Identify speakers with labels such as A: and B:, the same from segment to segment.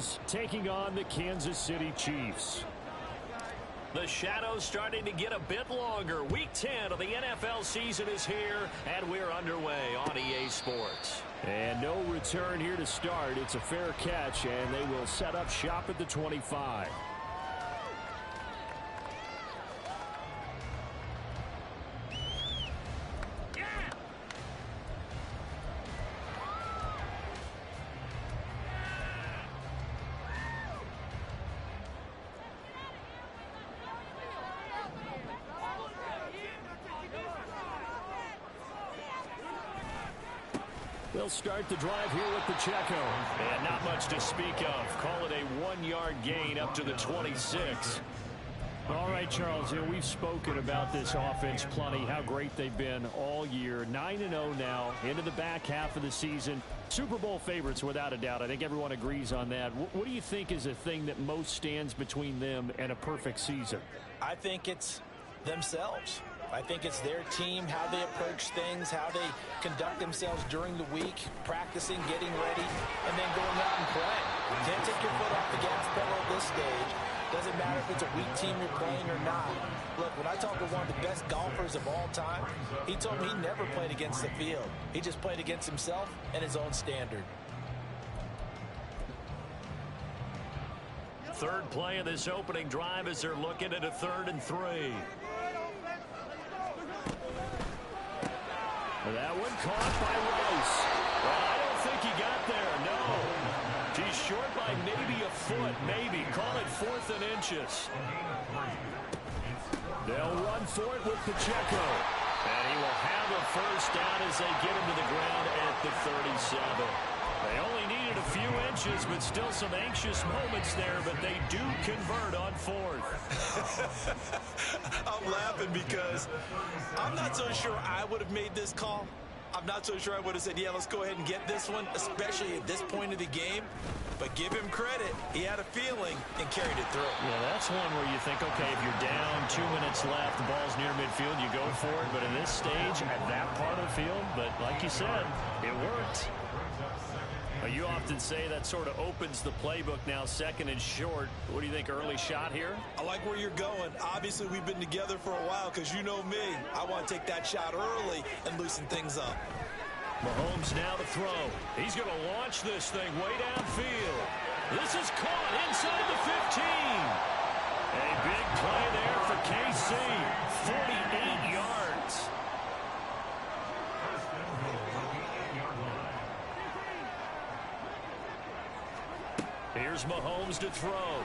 A: Chargers taking on the Kansas City Chiefs.
B: The shadow's starting to get a bit longer. Week 10 of the NFL season is here, and we're underway on EA Sports.
A: And no return here to start. It's a fair catch, and they will set up shop at the 25. They'll start the drive here with Pacheco.
B: And not much to speak of. Call it a 1-yard gain up to the 26.
A: All right, Charles, we've spoken about this offense plenty, how great they've been all year. 9-0 now, into the back half of the season. Super Bowl favorites, without a doubt. I think everyone agrees on that. What do you think is the thing that most stands between them and a perfect season?
C: I think it's themselves. I think it's their team, how they approach things, how they conduct themselves during the week, practicing, getting ready, and then going out and playing. You can't take your foot off the gas pedal at this stage. Doesn't matter if it's a weak team you're playing or not. Look, when I talked to one of the best golfers of all time, he told me he never played against the field. He just played against himself and his own standard.
B: Third play of this opening drive as they're looking at a 3rd and 3.
A: That one caught by Rice.
B: Well, I don't think he got there, no. He's short by maybe a foot, maybe. Call it 4th and inches.
A: They'll run for it with Pacheco.
B: And he will have a first down as they get him to the ground at the 37. They only needed a few inches, but still some anxious moments there, but they do convert on 4th.
C: I'm laughing because I'm not so sure I would have made this call. I'm not so sure I would have said, yeah, let's go ahead and get this one, especially at this point of the game. But give him credit. He had a feeling and carried it through.
B: Yeah, that's one where you think, okay, if you're down, 2 minutes left, the ball's near midfield, you go for it. But in this stage, at that part of the field, but like you said, it worked. You often say that sort of opens the playbook now, 2nd and short. What do you think, early shot here?
C: I like where you're going. Obviously, we've been together for a while because you know me. I want to take that shot early and loosen things up.
B: Mahomes now to throw. He's going to launch this thing way downfield. This is caught inside the 15. A big play there for KC. 48 yards. Here's Mahomes to throw.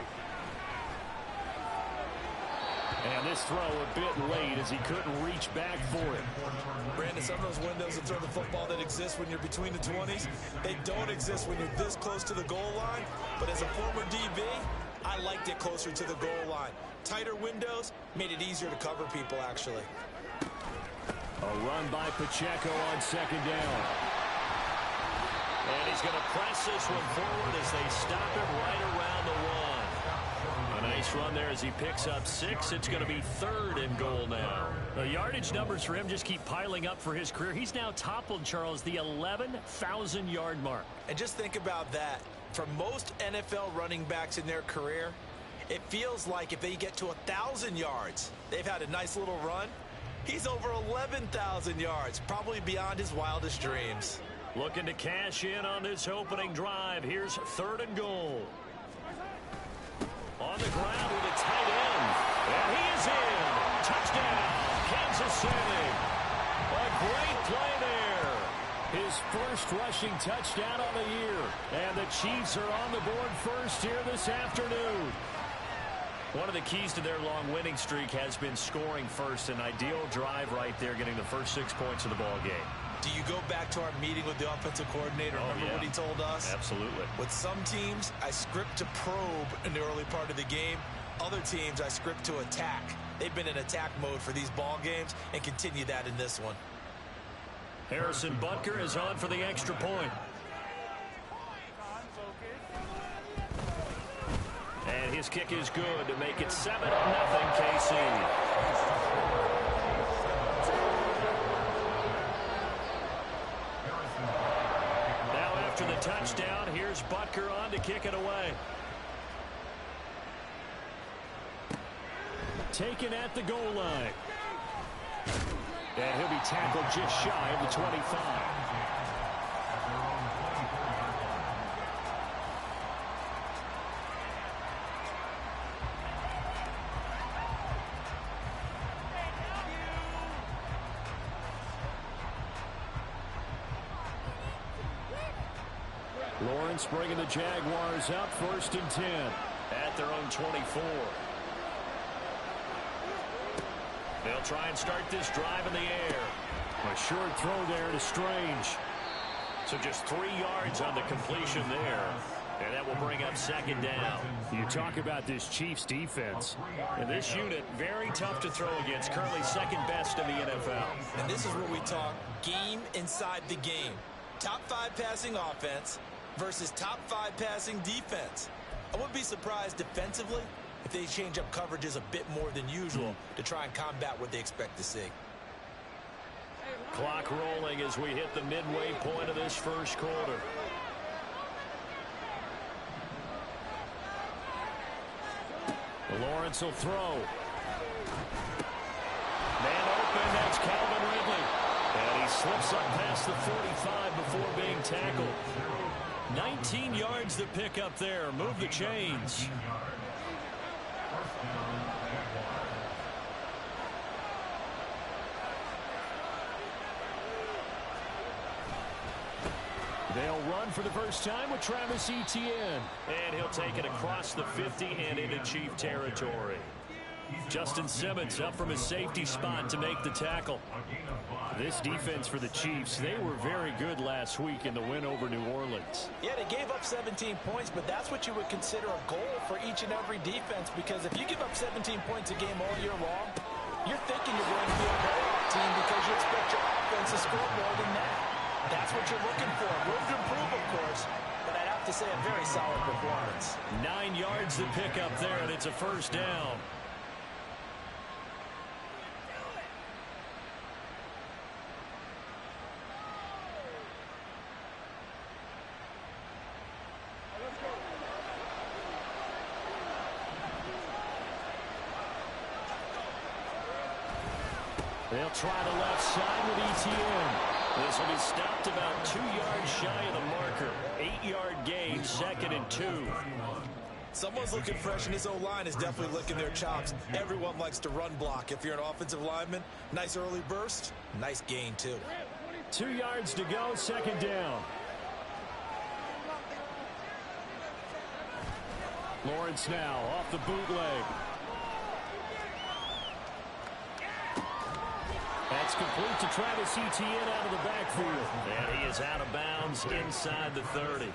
A: And this throw a bit late as he couldn't reach back for it.
C: Brandon, some of those windows to throw the football that exist when you're between the 20s, they don't exist when you're this close to the goal line. But as a former DB, I liked it closer to the goal line. Tighter windows made it easier to cover people, actually.
A: A run by Pacheco on 2nd down.
B: And he's going to press this one forward as they stop him right around the 1. A nice run there as he picks up 6. It's going to be 3rd and goal now.
A: The yardage numbers for him just keep piling up for his career. He's now toppled, Charles, the 11,000-yard mark.
C: And just think about that. For most NFL running backs in their career, it feels like if they get to 1,000 yards, they've had a nice little run. He's over 11,000 yards, probably beyond his wildest dreams.
B: Looking to cash in on this opening drive. Here's 3rd and goal. On the ground with a tight end. And he is in. Touchdown, Kansas City. A great play there.
A: His first rushing touchdown on the year. And the Chiefs are on the board first here this afternoon.
B: One of the keys to their long winning streak has been scoring first. An ideal drive right there, getting the first 6 points of the ball game.
C: Do you go back to our meeting with the offensive coordinator? Remember what he told us?
B: Absolutely.
C: With some teams, I script to probe in the early part of the game. Other teams, I script to attack. They've been in attack mode for these ball games and continue that in this one.
B: Harrison Butker is on for the extra point. And his kick is good to make it 7-0 KC. After the touchdown.
A: touchdown. Here's Butker on to kick it away. Taken at the goal line. And he'll be tackled just shy of the 25. Lawrence bringing the Jaguars up 1st and 10 at their own 24. They'll try and start this drive in the air. A short throw there to Strange. So just 3 yards on the completion there. And that will bring up 2nd down. You talk about this Chiefs defense. And this unit, very tough to throw against. Currently 2nd best in the NFL.
C: And this is where we talk game inside the game. Top 5 passing offense versus top 5 passing defense. I wouldn't be surprised defensively if they change up coverages a bit more than usual to try and combat what they expect to see.
A: Clock rolling as we hit the midway point of this 1st quarter. Lawrence will throw. Man open, that's Calvin Ridley. And he slips up past the 45 before being tackled. 19 yards to pick up there. Move the chains. They'll run for the first time with Travis Etienne. And he'll take it across the 50 and into Chief territory. Justin Simmons up from his safety spot to make the tackle. This defense for the Chiefs, they were very good last week in the win over New Orleans.
C: Yeah, they gave up 17 points, but that's what you would consider a goal for each and every defense, because if you give up 17 points a game all year long, you're thinking you're going to be a playoff team because you expect your offense to score more than that. That's what you're looking for. Room to improve, of course, but I'd have to say a very solid performance.
A: 9 yards to pick up there, and it's a 1st down. They'll try the left side with Etienne. This will be stopped about 2 yards shy of the marker. 8-yard gain, 2nd and 2.
C: Someone's looking fresh, and this O-line is definitely licking their chops. Everyone likes to run block. If you're an offensive lineman, nice early burst, nice gain, too.
A: 2 yards to go, 2nd down. Lawrence now off the bootleg. That's complete to Travis Etienne out of the backfield. And he is out of bounds inside the 30.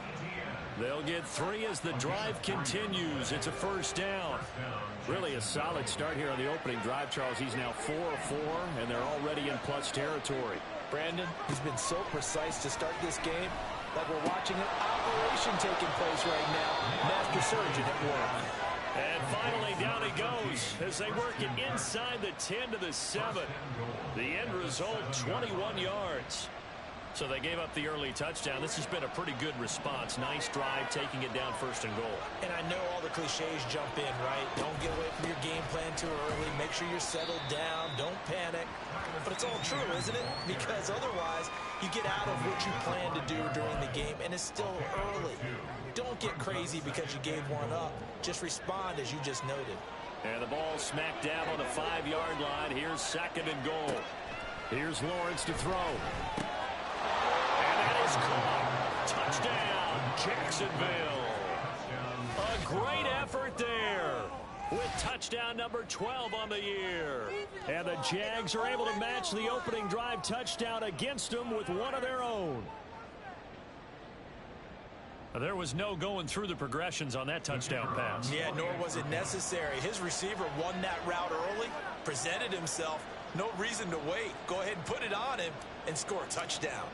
A: They'll get 3 as the drive continues. It's a 1st down. Really a solid start here on the opening drive, Charles. He's now 4 of 4, and they're already in plus territory.
C: Brandon, he's been so precise to start this game, like we're watching an operation taking place right now. Master surgeon at work.
A: And finally, down he goes as they work it inside the 10 to the 7. The end result, 21 yards. So they gave up the early touchdown. This has been a pretty good response. Nice drive, taking it down 1st and goal.
C: And I know all the cliches jump in, right? Don't get away from your game plan too early. Make sure you're settled down. Don't panic. But it's all true, isn't it? Because otherwise, you get out of what you plan to do during the game, and it's still early. Don't get crazy because you gave one up. Just respond as you just noted.
A: And the ball smack dab on the 5-yard line. Here's 2nd and goal. Here's Lawrence to throw. And that is caught. Touchdown, Jacksonville. A great effort there with touchdown number 12 on the year. And the Jags are able to match the opening drive touchdown against them with one of their own. There was no going through the progressions on that touchdown pass.
C: Yeah, nor was it necessary. His receiver won that route early, presented himself. No reason to wait. Go ahead and put it on him and score a touchdown.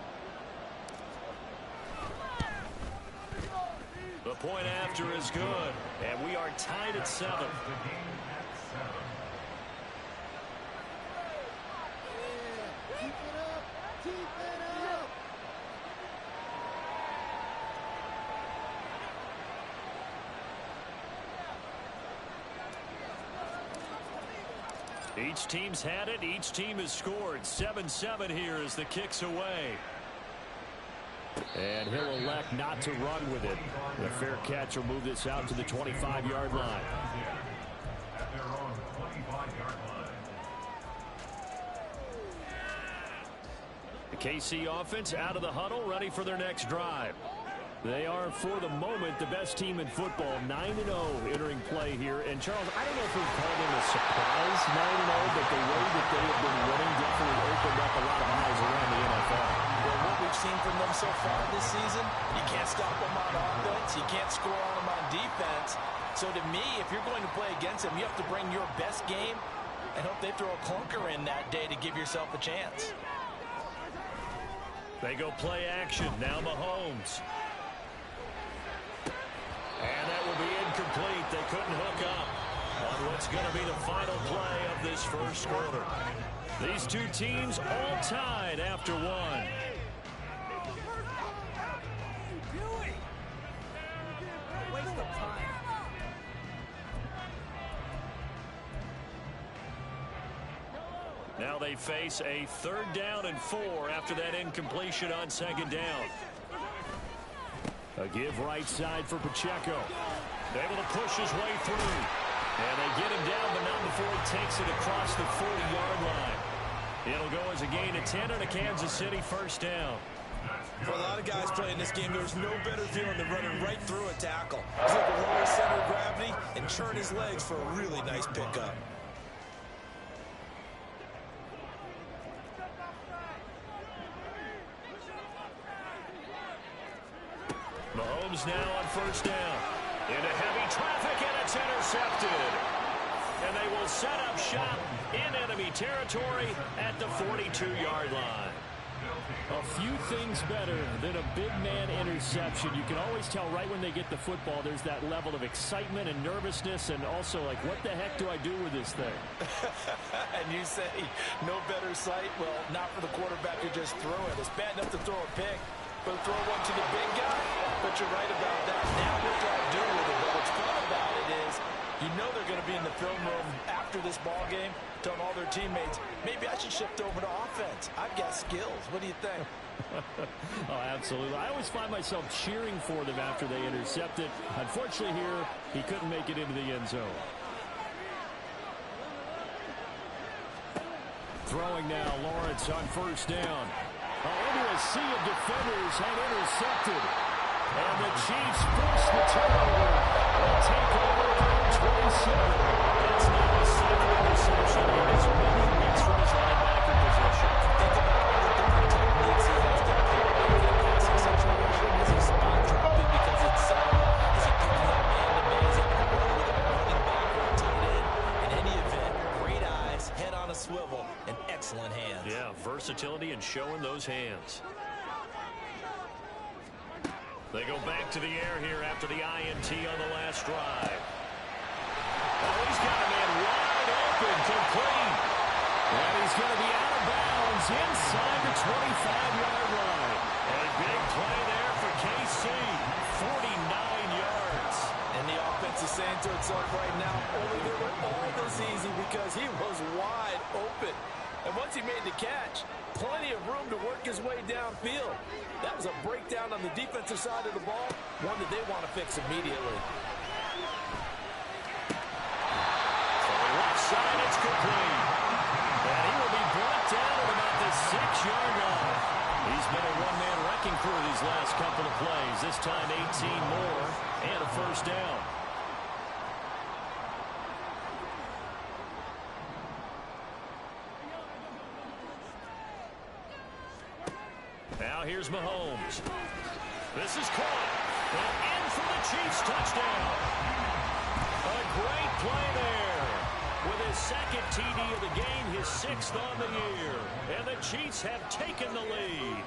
A: The point after is good, and we are tied at 7. Each team's had it. Each team has scored. 7-7 here as the kick's away. And he'll elect not to run with it. The fair catch will move this out to the 25-yard line. The KC offense out of the huddle, ready for their next drive. They are, for the moment, the best team in football, 9-0 entering play here. And, Charles, I don't know if we've called them a surprise 9-0, but the way that they have been winning definitely opened up a lot of eyes around the NFL.
C: Well, what we've seen from them so far this season, you can't stop them on offense. You can't score on them on defense. So, to me, if you're going to play against them, you have to bring your best game and hope they throw a clunker in that day to give yourself a chance.
A: They go play action. Now Mahomes. And that will be incomplete. They couldn't hook up on what's going to be the final play of this first quarter. These two teams all tied after one. Now they face a 3rd down and 4 after that incompletion on 2nd down. A give right side for Pacheco. Able to push his way through. And they get him down, but not before he takes it across the 40-yard line. It'll go as a gain of 10 on a Kansas City 1st down.
C: For a lot of guys playing this game, there's no better feeling than running right through a tackle. He's able to lower center of gravity and churn his legs for a really nice pickup.
A: Mahomes now on 1st down. Into heavy traffic, and it's intercepted. And they will set up shop in enemy territory at the 42-yard line. A few things better than a big man interception. You can always tell right when they get the football, there's that level of excitement and nervousness, and also like, what the heck do I do with this thing?
C: And you say, no better sight? Well, not for the quarterback to just throw it. It's bad enough to throw a pick, but throw one to the big guy? But you're right about that. Now what do I do with it? But what's fun about it is, you know they're going to be in the film room after this ball game, telling all their teammates, maybe I should shift over to offense. I've got skills. What do you think?
A: Oh, absolutely. I always find myself cheering for them after they intercept it. Unfortunately here, he couldn't make it into the end zone. Throwing now, Lawrence on 1st down. Into a sea of defenders and intercepted. And the Chiefs force the turnover. They'll take over 27. That's now a 2nd interception. And it's really weeks from his linebacker position.
C: Think about all the different techniques he has to pick up in a passing situation. Is he spot dropping because it's sound? Is he picking up man-to-man? Is he picking up with a running back or a tight end? In any event, great eyes, head on a swivel, and excellent hands.
A: Yeah, versatility and showing those hands. They go back to the air here after the INT on the last drive. Oh, he's got a man wide open, complete. And he's going to be out of bounds inside the 25-yard line. A big play there for KC, 49 yards.
C: And the offense is saying to itself right now, only they were all this easy because he was wide open. And once he made the catch, plenty of room to work his way downfield. That was a breakdown on the defensive side of the ball, one that they want to fix immediately.
A: Left side, it's complete. And he will be brought down at about the 6-yard line. He's been a one-man wrecking crew these last couple of plays. This time 18 more and a 1st down. Now here's Mahomes. This is caught. And in for the Chiefs touchdown. A great play there. With his 2nd TD of the game, his 6th on the year. And the Chiefs have taken the lead.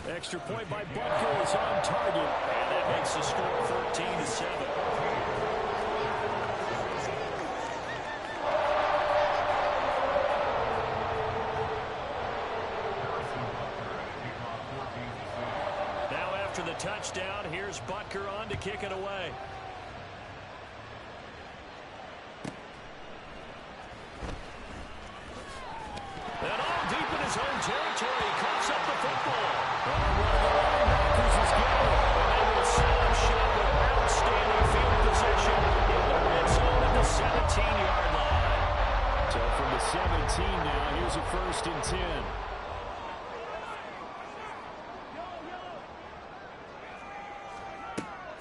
A: Extra point by Butker is on target. And that makes the score 14-7. After the touchdown, here's Butker on to kick it away. his own territory. He coughs up the football. One of the linebackers is getting it. And they will set up shop with outstanding field position in the red zone at the 17-yard line. So from the 17 now, here's a 1st and 10.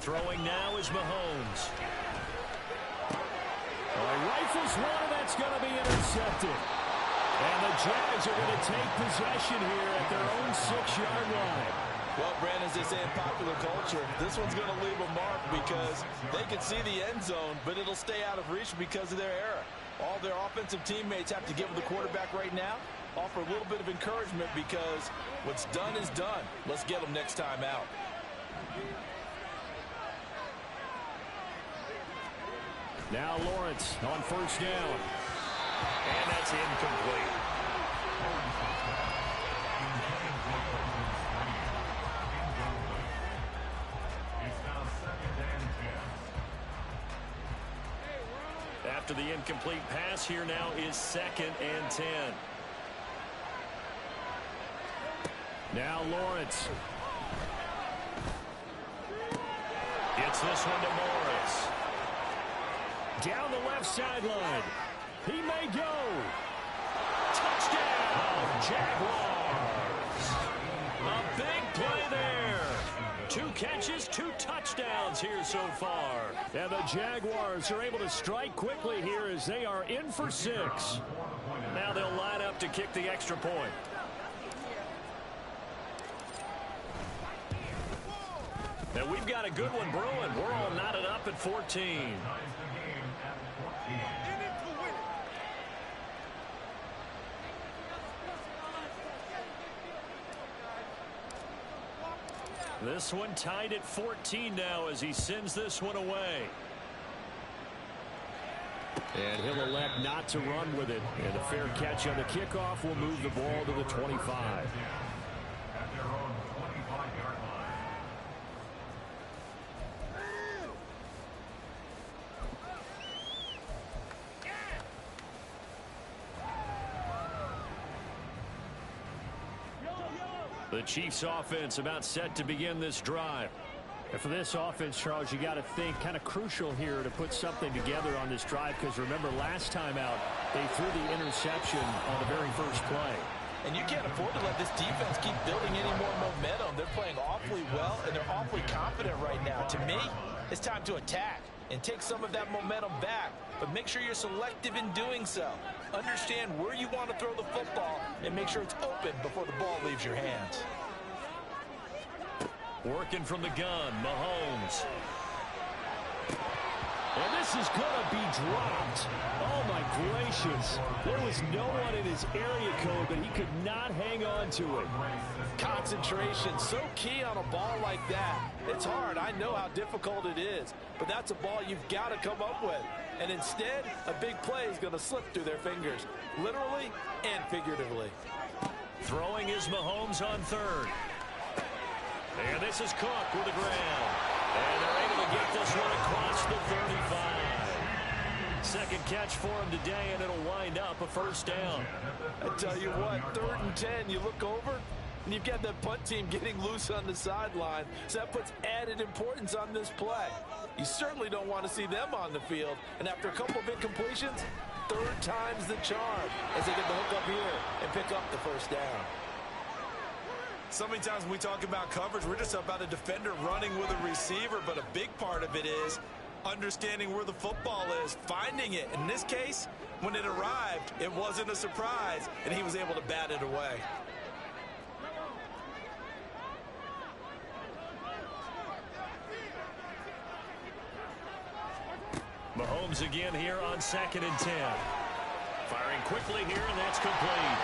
A: Throwing now is Mahomes. Rifles one, and that's going to be intercepted. And the Jags are going to take possession here at their own 6-yard line.
C: Well, Brandon, as they say in popular culture, this one's going to leave a mark because they can see the end zone, but it'll stay out of reach because of their error. All their offensive teammates have to give the quarterback right now, offer a little bit of encouragement because what's done is done. Let's get them next time out.
A: Now Lawrence on 1st down. And that's incomplete. After the incomplete pass, here now is 2nd and 10. Now Lawrence. Gets this one to Morris. Down the left sideline. He may go. Touchdown, Jaguars. A big play there. 2 catches, 2 touchdowns here so far. And the Jaguars are able to strike quickly here as they are in for 6. Now they'll line up to kick the extra point. And we've got a good one brewing. We're all knotted up at 14. This one tied at 14 now as he sends this one away. And he'll elect not to run with it. And a fair catch on the kickoff will move the ball to the 25. The Chiefs offense about set to begin this drive. And for this offense, Charles, you got to think kind of crucial here to put something together on this drive because remember last time out they threw the interception on the very first play.
C: And you can't afford to let this defense keep building any more momentum. They're playing awfully well and they're awfully confident right now. To me, it's time to attack and take some of that momentum back. But make sure you're selective in doing so. Understand where you want to throw the football and make sure it's open before the ball leaves your hands.
A: Working from the gun, Mahomes. And this is going to be dropped. Oh, my gracious. There was no one in his area code, but he could not hang on to it.
C: Concentration, so key on a ball like that. It's hard. I know how difficult it is, but that's a ball you've got to come up with. And instead, a big play is going to slip through their fingers, literally and figuratively.
A: Throwing is Mahomes on 3rd. And this is Cook with the ground. And they're able to get this one across the 35. Second catch for him today, and it'll wind up a 1st down.
C: I tell you what, 3rd and 10, you look over, and you've got that punt team getting loose on the sideline. So that puts added importance on this play. You certainly don't want to see them on the field. And after a couple of incompletions, 3rd time's the charm as they get the hook up here and pick up the 1st down.
D: So many times when we talk about coverage, we're just about a defender running with a receiver, but a big part of it is understanding where the football is, finding it. In this case, when it arrived, it wasn't a surprise, and he was able to bat it away.
A: Mahomes again here on 2nd and 10. Firing quickly here, and that's complete.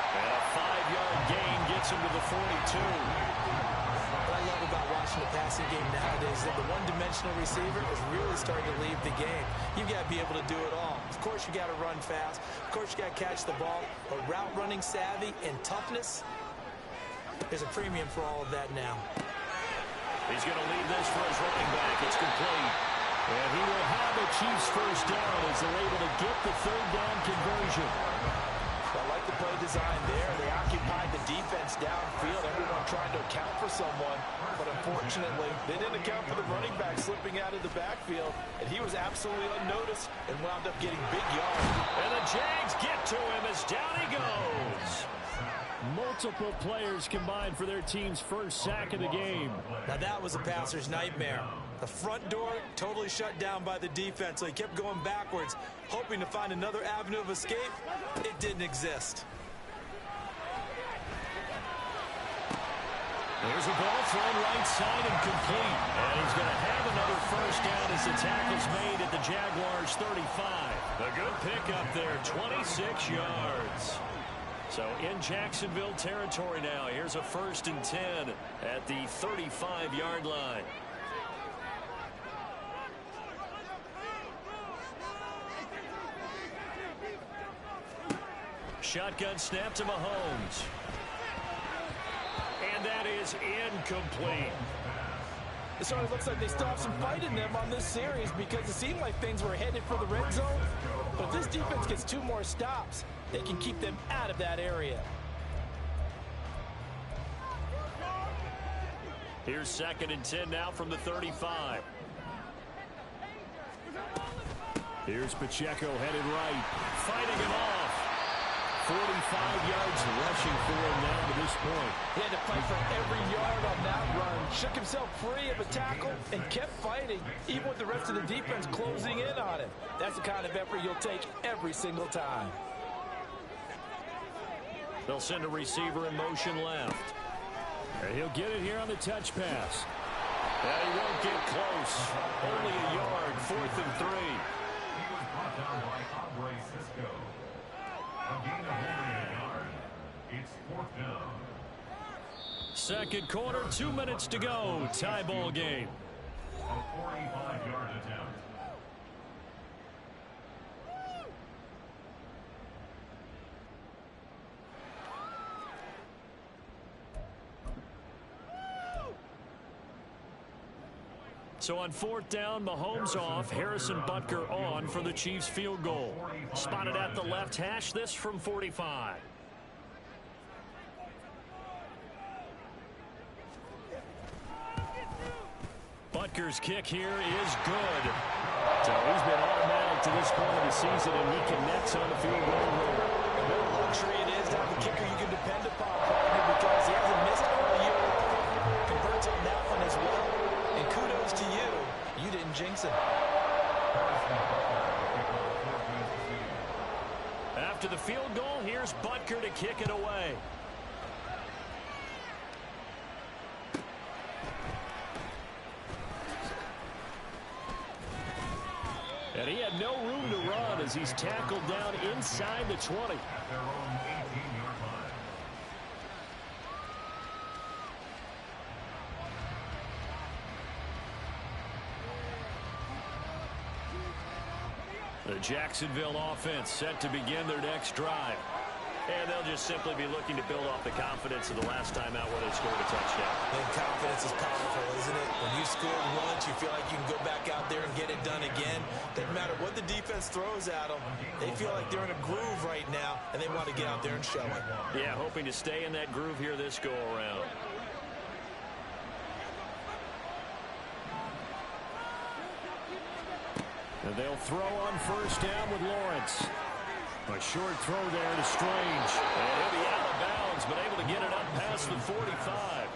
A: And a 5-yard gain gets him to the 42.
C: What I love about watching the passing game nowadays is that the one-dimensional receiver is really starting to leave the game. You've got to be able to do it all. Of course, you got to run fast. Of course, you got to catch the ball. But route running savvy and toughness, there's a premium for all of that now.
A: He's going to leave this for his running back. It's complete. And he will have the Chiefs 1st down as they're able to get the 3rd down conversion.
C: I like the play design there. They occupied the defense downfield, everyone trying to account for someone. But unfortunately, they didn't account for the running back slipping out of the backfield, and he was absolutely unnoticed and wound up getting big yards.
A: And the Jags get to him as down he goes. Multiple players combined for their team's first sack of the game.
E: Now that was a passer's nightmare. The front door totally shut down by the defense, so he kept going backwards, hoping to find another avenue of escape. It didn't exist.
A: There's a ball thrown right side and complete. And he's going to have another first down as the tackle's made at the Jaguars' 35. A good pickup there, 26 yards. So in Jacksonville territory now. Here's a 1st and 10 at the 35-yard line. Shotgun snap to Mahomes. And that is incomplete.
C: It sort of looks like they still have some fight in them on this series because it seemed like things were headed for the red zone. But if this defense gets 2 more stops, they can keep them out of that area.
A: Here's 2nd and 10 now from the 35. Here's Pacheco headed right, fighting him off. 45 yards rushing for him now to this point.
C: He had to fight for every yard on that run. Shook himself free of a tackle and kept fighting, even with the rest of the defense closing in on him. That's the kind of effort you'll take every single time.
A: They'll send a receiver in motion left. And he'll get it here on the touch pass. And he won't get close. Only a yard, 4th and 3. Second quarter, 2 minutes to go. Tie ball game.
F: A 45-yard attempt.
A: So on 4th down, Mahomes off, Harrison Butker on for the Chiefs field goal. Spotted at the left hash, this from 45. Butker's kick here is good. So he's been automatic to this point of the season, and he connects on the field goal here.
C: What a luxury it is to have a kicker you can depend upon, partner, because he hasn't missed all year. Converts on that one as well. And kudos to you. You didn't jinx it.
A: After the field goal, here's Butker to kick it away. And he had no room to run as he's tackled down inside the 20.
F: At their own 18-yard line.
A: The Jacksonville offense set to begin their next drive. And they'll just simply be looking to build off the confidence of the last time out where they scored a touchdown.
C: And confidence is powerful, isn't it? When you scored once, you feel like you can go back out there and get it done again. Doesn't matter what the defense throws at them. They feel like they're in a groove right now, and they want to get out there and show it.
A: Yeah, hoping to stay in that groove here this go-around. And they'll throw on 1st down with Lawrence. A short throw there to Strange. And he'll be out of bounds, but able to get it up past the 45.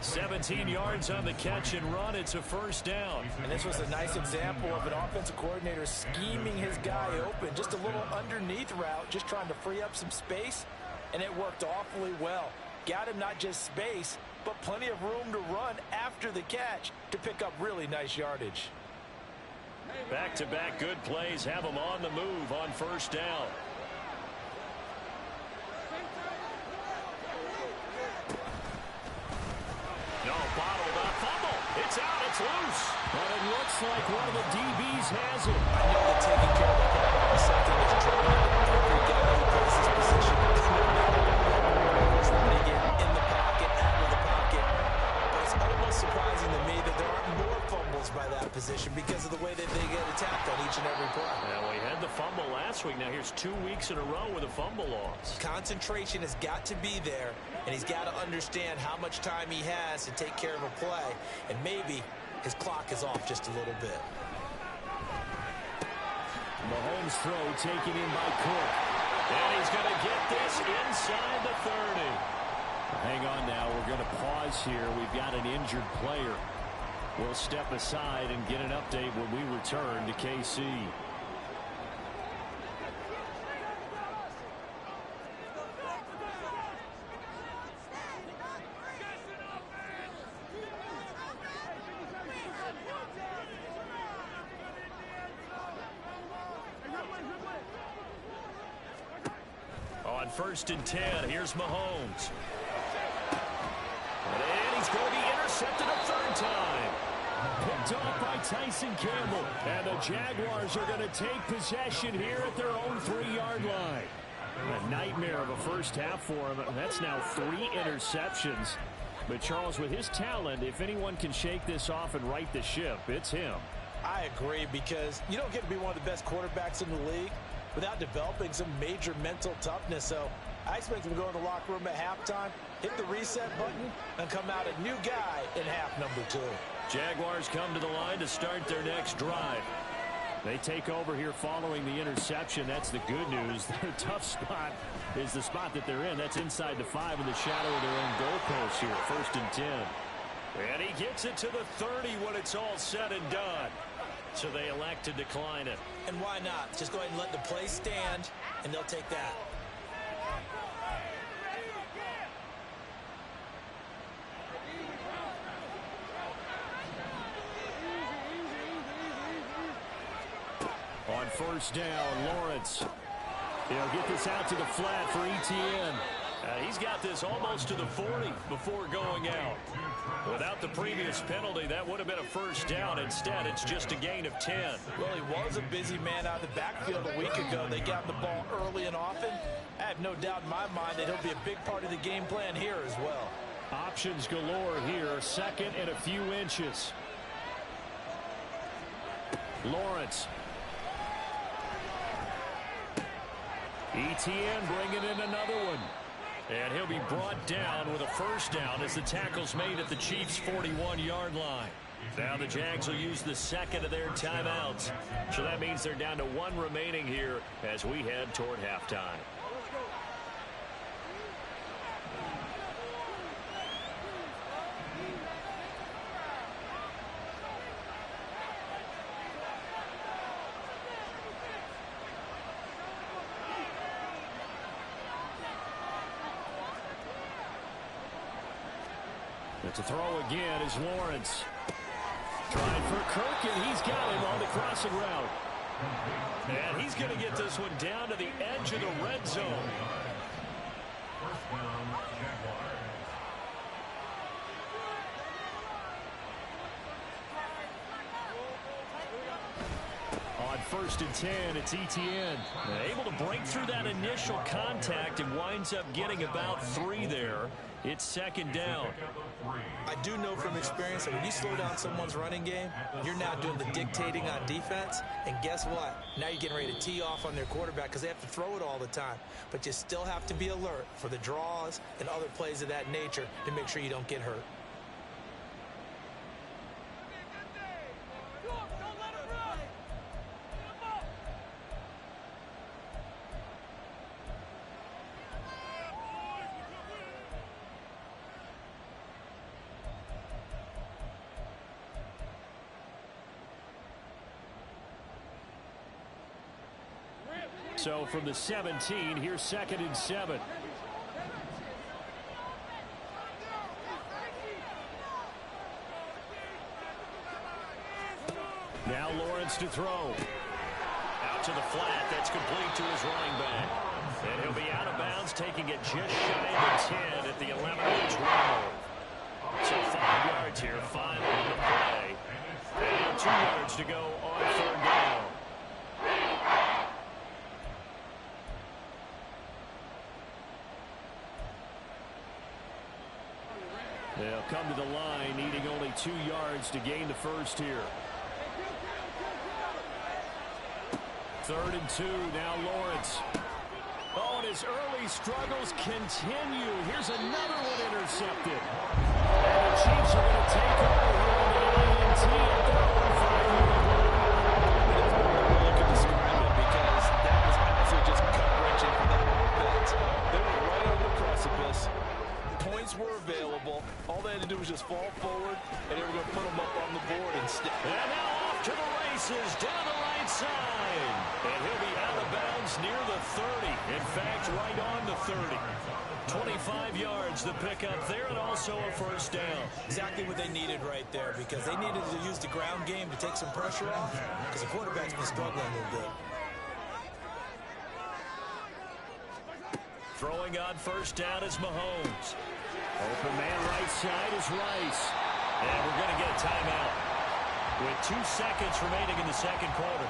A: 17 yards on the catch and run. It's a 1st down.
C: And this was a nice example of an offensive coordinator scheming his guy open. Just a little underneath route, just trying to free up some space. And it worked awfully well. Got him not just space, but plenty of room to run after the catch to pick up really nice yardage.
A: Back-to-back good plays have them on the move on 1st down. No, bottled up, fumble. It's out, it's loose. But it looks like one of the DBs has it.
C: I know that taking care of the football is something that's trouble. Every guy who plays this position is running it in the pocket, out of the pocket. But it's almost surprising to me that there aren't more fumbles by by that position because of the way that they get attacked on each and every play.
A: Well, we had the fumble last week. Now here's 2 weeks in a row with a fumble loss.
C: Concentration has got to be there, and he's got to understand how much time he has to take care of a play, and maybe his clock is off just a little bit.
A: Mahomes throw taken in by Cook.
B: And he's going to get this inside the 30.
A: Hang on now. We're going to pause here. We've got an injured player. We'll step aside and get an update when we return to KC.
B: On 1st and 10, here's Mahomes. And he's going to be intercepted a 3rd time.
A: Picked off by Tyson Campbell. And the Jaguars are going to take possession here at their own 3-yard line. A nightmare of a first half for him. That's now 3 interceptions. But Charles, with his talent, if anyone can shake this off and right the ship, it's him.
C: I agree, because you don't get to be one of the best quarterbacks in the league without developing some major mental toughness. So I expect him to go in the locker room at halftime, hit the reset button, and come out a new guy in half number 2.
A: Jaguars come to the line to start their next drive. They take over here following the interception. That's the good news. Their tough spot is the spot that they're in. That's inside the 5 in the shadow of their own goalpost here. 1st and 10.
B: And he gets it to the 30 when it's all said and done. So they elect to decline it.
C: And why not? Just go ahead and let the play stand, and they'll take that.
A: On 1st down, Lawrence. He'll get this out to the flat for Etienne.
B: He's got this almost to the 40 before going out. Without the previous penalty, that would have been a 1st down. Instead, it's just a gain of 10.
C: Well, he was a busy man out of the backfield a week ago. They got the ball early and often. I have no doubt in my mind that he'll be a big part of the game plan here as well.
A: Options galore here. 2nd and a few inches. Lawrence. Etienne bringing in another one.
B: And he'll be brought down with a 1st down as the tackle's made at the Chiefs' 41-yard line. Now the Jags will use the 2nd of their timeouts. So that means they're down to 1 remaining here as we head toward halftime.
A: To throw again is Lawrence. Trying for Kirk, and he's got him on the crossing route.
B: And he's going to get this one down to the edge of the red zone.
F: 1st down, Jaguars.
A: On 1st and 10, it's Etienne.
B: Able to break through that initial contact and winds up getting about 3 there. It's 2nd down.
C: I do know from experience that when you slow down someone's running game, you're now doing the dictating on defense. And guess what? Now you're getting ready to tee off on their quarterback because they have to throw it all the time. But you still have to be alert for the draws and other plays of that nature to make sure you don't get hurt.
A: So from the 17, here's 2nd and 7. Now Lawrence to throw.
B: Out to the flat. That's complete to his running back. And he'll be out of bounds, taking it just shy of the 10 at the 11-inch line. So 5 yards here, 5 on the play. And 2 yards to go on 3rd down.
A: They'll come to the line, needing only 2 yards to gain the 1st here. 3rd and 2. Now Lawrence. Oh, and his early struggles continue. Here's another one intercepted. And the Chiefs are going to take over here on the INT at their own 5-yard line.
C: You can describe it because that was absolutely just gut-wrenching for that offense. They were right on the precipice. Points were available. All they had to do was just fall forward, and they were going to put them up on the board instead.
A: And now off to the races, down the right side. And he'll be out of bounds near the 30. In fact, right on the 30. 25 yards the pickup there, and also a first down.
C: Exactly what they needed right there, because they needed to use the ground game to take some pressure off, because the quarterback's been struggling a little bit.
A: Throwing on first down is Mahomes. Open man right side is Rice. And we're going to get a timeout with 2 seconds remaining in the second quarter.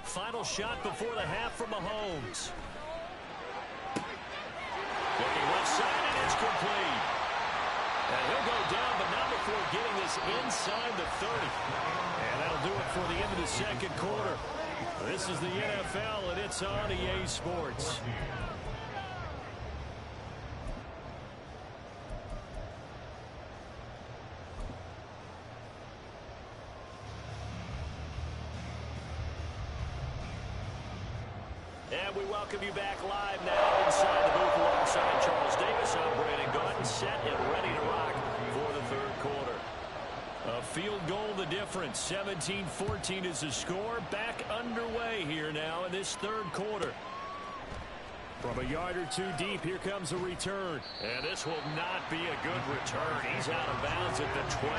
A: Final shot before the half from Mahomes. Looking left side, and it's complete. And he'll go down, but not before getting this inside the 30. And that'll do it for the end of the second quarter. This is the NFL, and it's on EA Sports. And we welcome you back live now inside the booth alongside Charles Davis. I'm Brandon Gaudin, set and ready to rock for the third quarter. A field goal the difference. 17-14 is the score. Back underway here now in this third quarter. From a yard or two deep, here comes a return. And this will not be a good return. He's out of bounds at the 12.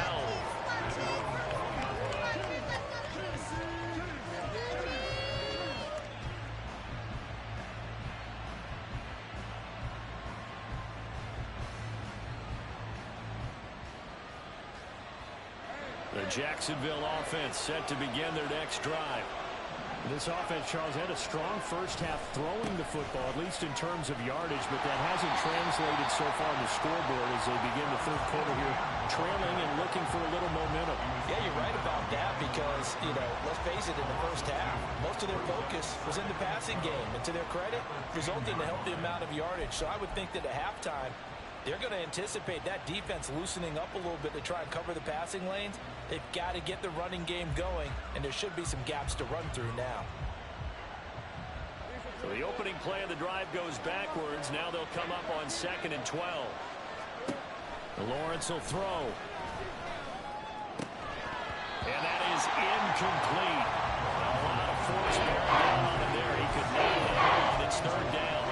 A: The Jacksonville offense set to begin their next drive. This offense, Charles, had a strong first half throwing the football, at least in terms of yardage, but that hasn't translated so far on the scoreboard as they begin the third quarter here, trailing and looking for a little momentum.
C: Yeah, you're right about that because, let's face it, in the first half, most of their focus was in the passing game. And to their credit, resulting in a healthy amount of yardage. So I would think that at halftime, they're going to anticipate that defense loosening up a little bit to try and cover the passing lanes. They've got to get the running game going, and there should be some gaps to run through now.
A: So the opening play of the drive goes backwards. Now they'll come up on 2nd and 12. Lawrence will throw. And that is incomplete. A lot of force bearing down on him there. He could not handle it. It's third down.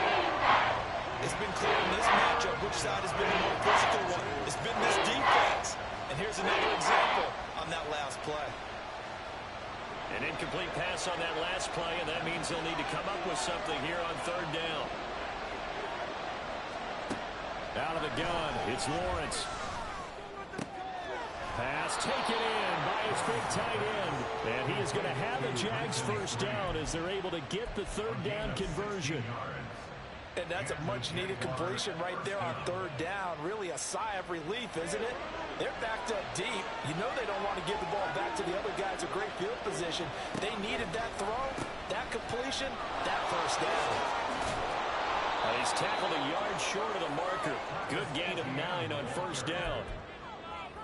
C: It's been clear in this matchup which side has been the more physical one. It's been this defense. And here's another example on that last play.
A: An incomplete pass on that last play, and that means they'll need to come up with something here on third down. Out of the gun, it's Lawrence. Pass taken in by his big tight end. And he is going to have the Jags first down as they're able to get the third down conversion.
C: And that's a much-needed completion right there on third down. Really a sigh of relief, isn't it? They're backed up deep. You know they don't want to give the ball back to the other guys in great field position. They needed that throw, that completion, that first down.
A: And he's tackled a yard short of the marker. Good gain of 9 on first down.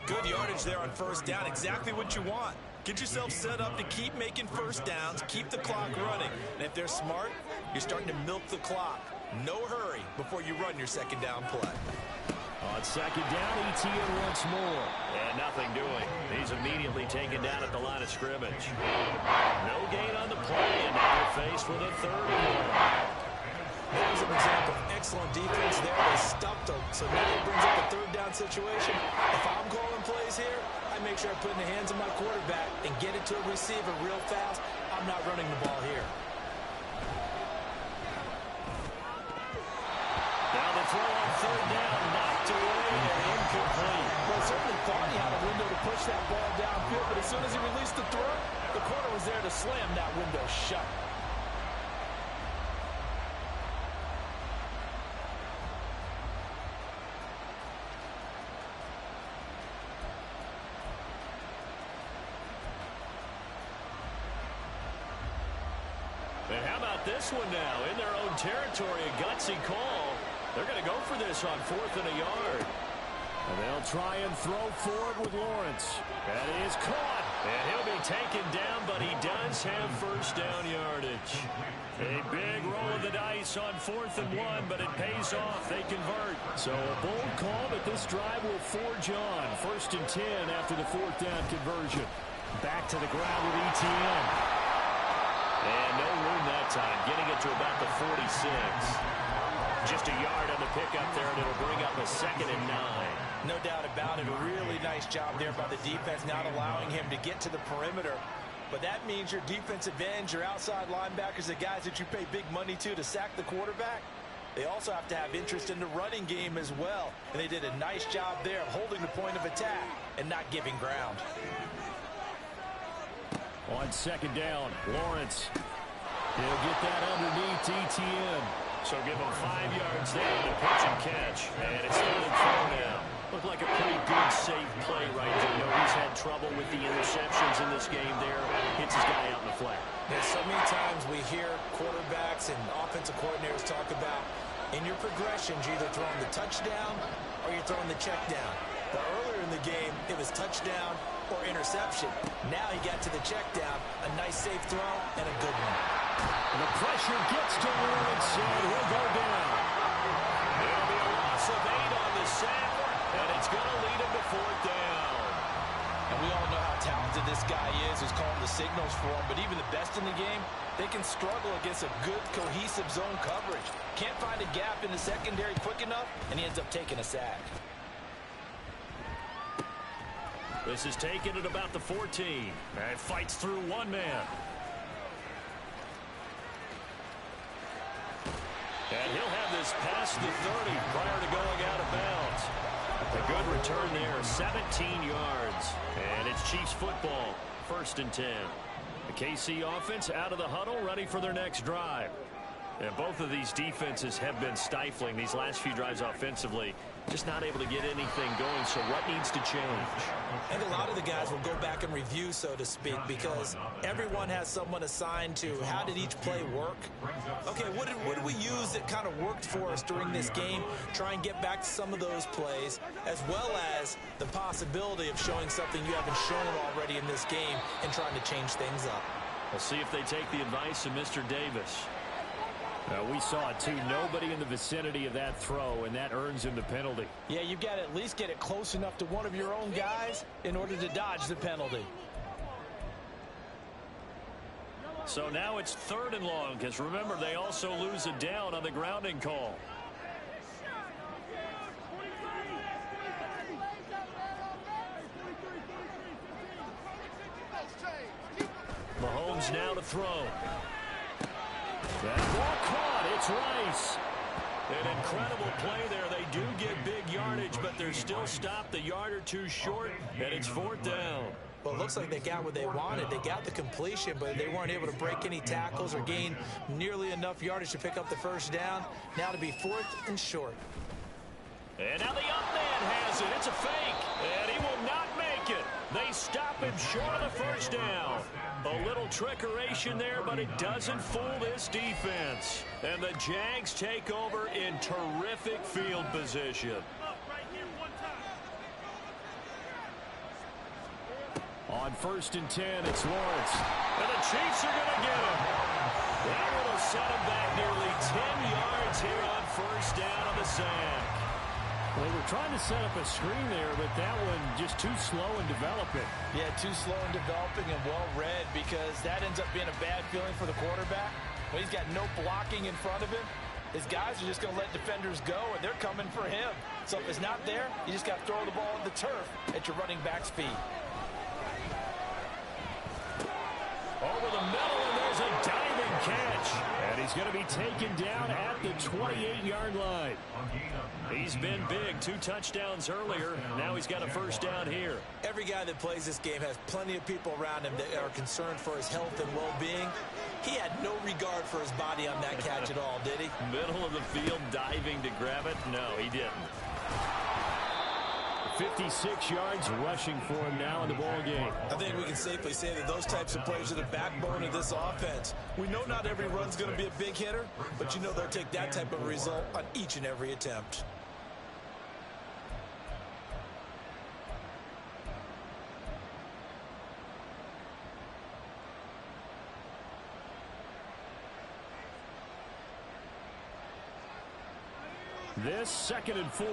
D: Good yardage there on first down. Exactly what you want. Get yourself set up to keep making first downs, keep the clock running. And if they're smart, you're starting to milk the clock. No hurry before you run your second down play.
A: On second down, ETN once more. And nothing doing. He's immediately taken down at the line of scrimmage. No gain on the play, and now they're faced with a 3rd and 1.
C: That was an example of excellent defense there. They stumped them. So now it brings up a third down situation. If I'm calling plays here, I make sure I put it in the hands of my quarterback and get it to a receiver real fast. I'm not running the ball here.
A: Down the throw
C: soon as he released the throw, the corner was there to slam that window shut.
A: And how about this one now? In their own territory, a gutsy call. They're going to go for this on 4th and a yard. And they'll try and throw forward with Lawrence. That is caught. And he'll be taken down, but he does have first down yardage. A big roll of the dice on 4th and 1, but it pays off. They convert. So a bold call, but this drive will forge on. 1st and 10 after the 4th down conversion. Back to the ground with ETN. And no room that time, getting it to about the 46. Just a yard on the pickup there, and it'll bring up a 2nd and 9.
C: No doubt about it. A really nice job there by the defense, not allowing him to get to the perimeter. But that means your defensive ends, your outside linebackers, the guys that you pay big money to sack the quarterback, they also have to have interest in the running game as well. And they did a nice job there of holding the point of attack and not giving ground.
A: On 2nd down, Lawrence. He'll get that underneath ETN. So give him 5 yards there to pitch and catch. And it's 3rd and 4 now. Looked like a pretty good, safe play right there. You know, he's had trouble with the interceptions in this game there. Hits his guy out in the flat.
C: There's so many times we hear quarterbacks and offensive coordinators talk about in your progressions, you're either throwing the touchdown or you're throwing the check down. But earlier in the game, it was touchdown or interception. Now he got to the check down, a nice safe throw, and a good one.
A: And the pressure gets to Lawrence, and he'll go down. It'll be a loss of 8 on the sack, and it's going to lead him to 4th down.
C: And we all know how talented this guy is who's calling the signals for him, but even the best in the game, they can struggle against a good, cohesive zone coverage. Can't find a gap in the secondary quick enough, and he ends up taking a sack.
A: This is taken at about the 14. And fights through one man. And he'll have this past the 30 prior to going out of bounds. A good return there, 17 yards. And it's Chiefs football, 1st and 10. The KC offense out of the huddle, ready for their next drive. And both of these defenses have been stifling these last few drives offensively. Just not able to get anything going, so what needs to change?
C: And a lot of the guys will go back and review, so to speak, because everyone has someone assigned to how did each play work. Okay, what did we use that kind of worked for us during this game? Try and get back to some of those plays, as well as the possibility of showing something you haven't shown already in this game and trying to change things up.
A: We'll see if they take the advice of Mr. Davis. We saw it, too. Nobody in the vicinity of that throw, and that earns him the penalty.
C: Yeah, you've got to at least get it close enough to one of your own guys in order to dodge the penalty.
A: So now it's 3rd and long, because remember, they also lose a down on the grounding call. Mahomes now to throw. That ball caught. It's Rice. An incredible play there. They do get big yardage, but they're still stopped a yard or two short, and it's 4th down.
C: Well, it looks like they got what they wanted. They got the completion, but they weren't able to break any tackles or gain nearly enough yardage to pick up the first down. Now to be 4th and short.
A: And now the up man has it. It's a fake, and he will not make it. They stop him short of the first down. A little trickeration there, but it doesn't fool this defense. And the Jags take over in terrific field position. On 1st and 10, it's Lawrence. And the Chiefs are going to get him. That will set him back nearly 10 yards here on 1st down on the sack. Well, they were trying to set up a screen there, but that one just too slow in developing.
C: Yeah, too slow in developing and well read, because that ends up being a bad feeling for the quarterback. When he's got no blocking in front of him, his guys are just going to let defenders go, and they're coming for him. So if it's not there, you just got to throw the ball at the turf at your running back's feet.
A: Over the middle, and there's a diving catch. And he's going to be taken down at the 28-yard line.
B: He's been big. 2 touchdowns earlier. Now he's got a first down here.
E: Every guy that plays this game has plenty of people around him that are concerned for his health and well-being. He had no regard for his body on that catch at all, did he?
B: Middle of the field, diving to grab it. No, he didn't.
A: 56 yards rushing for him now in the ball game.
E: I think we can safely say that those types of plays are the backbone of this offense. We know not every run's going to be a big hitter, but you know they'll take that type of result on each and every attempt.
A: This 2nd and 4.